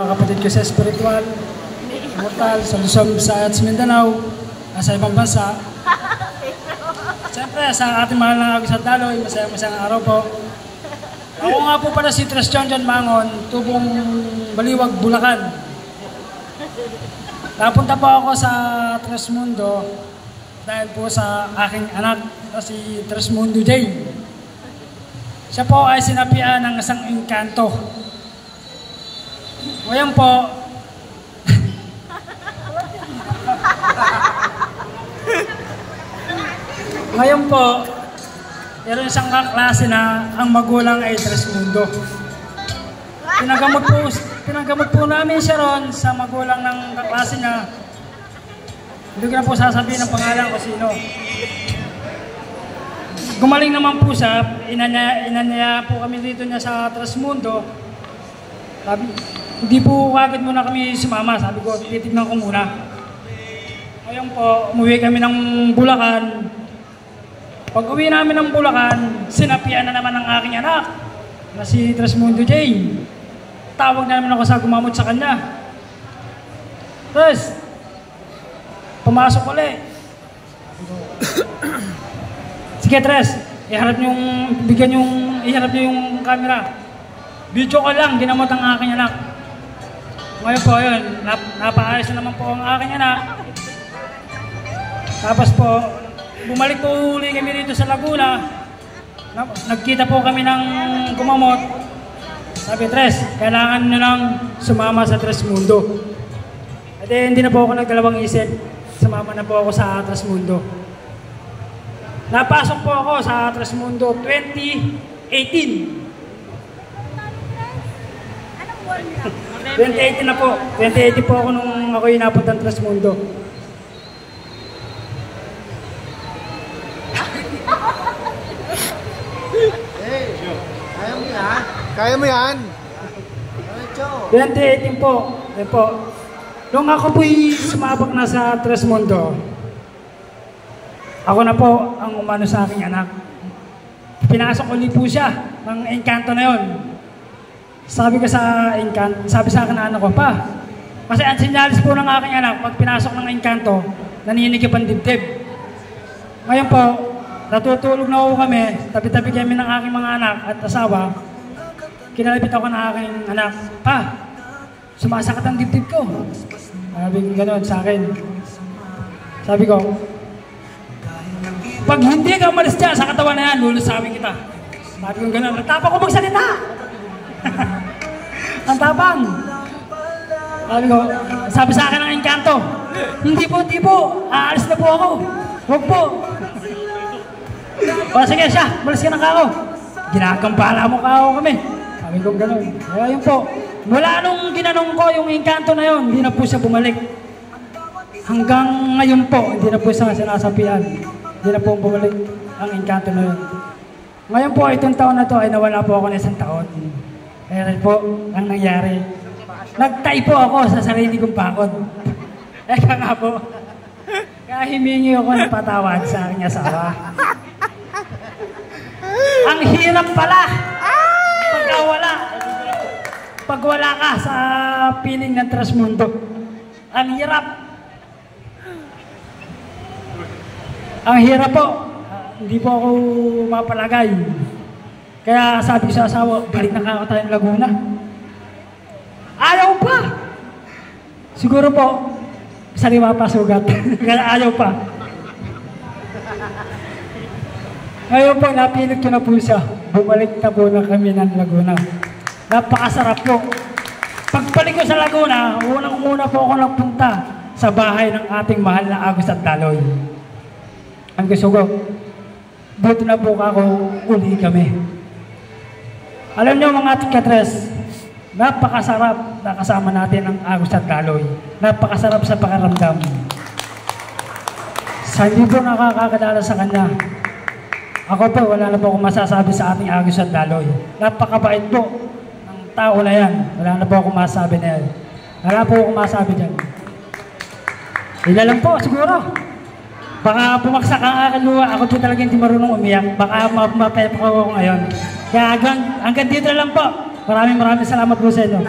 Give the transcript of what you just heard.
Kapatid ko sa spiritual, mortal, sa Luzon, Visayas, Mindanao, nasa ibang bansa. Siyempre, sa ating mahal na Agusat Daloy, masayang araw po. Ako nga po pala si Tres John Mangon, tubong Baliwag, Bulacan. Napunta po ako sa Tres Mundo dahil po sa aking anak na si Tres Mundo J. Siya po ay sinapian ng isang engkanto. Ngayon po, meron isang kaklase na ang magulang ay Tres Mundo. Pinagamot po namin siya ron sa magulang ng kaklase niya. Hindi ko na po sasabihin ng pangalan ko sino. Gumaling naman po siya, inanya po kami dito niya sa Tres Mundo. Sabi, hindi po agad muna kami sumama. Sabi ko, titignan ko muna. Ngayon po, umuwi kami ng Bulacan. Pag uwi namin ng Bulacan, sinapian na naman ng aking anak na si Tres Mundo J. Tawag na naman ako sa gumamot sa kanya. Tres, pumasok ulit. Sige Tres, iharap niyo yung camera. Video ko lang, ginamot ang aking anak. Ngayon po yun, napaayos na naman po ang aking anak. Tapos po, bumalik po uli kami dito sa Laguna. Nagkita po kami ng gumamot. Sabi, Tres, kailangan nyo lang sumama sa Tres Mundo. At hindi na po ako nagdalawang isip. Sumama na po ako sa Tres Mundo. Napasok po ako sa Tres Mundo 2018. 2018 na po. 2018 po ako nung ako inapunta ng Tres Mundo. Hey, kaya mo yan? Kaya mo yan? 2018 po. Yan po. Nung ako po'y sumabak na sa Tres Mundo, ako na po ang umano sa aking anak. Pinasok ulit po siya ng engkanto na yon. Sabi sa akin na anak ko, pa, kasi ang sinyalis po ng aking anak, pag pinasok ng engkanto, naninikip ang dibdib. Ngayon po, natutulog na ako kami, tabi-tabi kami ng aking mga anak at asawa. Kinalapit ako ng aking anak, pa, sumasakit ang dibdib ko. Sabi ko gano'n sa akin. Sabi ko, pag hindi ka umalis dyan sa katawan na yan, lulusawin kita. Sabi ko gano'n, natapa ko magsalita. Ang tapang. Sabi sa akin ng engkanto, hindi po, aalis na po ako. Huwag po. O sige siya, malis ka na ako. Ginagampala mo ka ako kami. Sabi ko gano'n. Kaya yun po, mula nung ginanong ko yung engkanto na yun, hindi na po siya bumalik. Hanggang ngayon po, hindi na po siya sinasapian. Hindi na po bumalik ang engkanto na yun. Ngayon po, itong taon na to ay nawala po ako ng isang taon. Kaya po, ang nangyari, nagtay po ako sa sarili kong pakod. Eka nga po, kaya himingi ako ng patawad sa aking asawa. Ang hirap pala, pag wala ka sa piling ng Tres Mundo. Ang hirap. Ang hirap po, hindi po ako mapalagay. Kaya sabi ko sa asawa, balik na ka tayong Laguna. Ayaw pa! Siguro po, sariwa pa sugat. Kaya ayaw pa. Ngayon po, napilit ko na po siya. Bumalik na po na kami ng Laguna. Napakasarap po. Pagbalik ko sa Laguna, unang-una po ako nagpunta sa bahay ng ating mahal na Agusat Daloy. Ang gusto ko, buto na po ako, uli kami. Alam niyo mga ating katres, napakasarap na kasama natin ang Agusat Daloy. Napakasarap sa pakaramdam. Sa hindi po nakakakadala sa kanya, ako po, wala na po akong masasabi sa ating Agusat Daloy. Napakabait po ng tao na yan. Wala na po akong masasabi na yan. Wala po akong masasabi dyan. Ila lang po, siguro. Baka pumaksak ang aking luha. Ako po talaga hindi marunong umiyak. Baka mapapayak ako ngayon. Kaya hanggang dito lang po. Maraming salamat po sa inyo.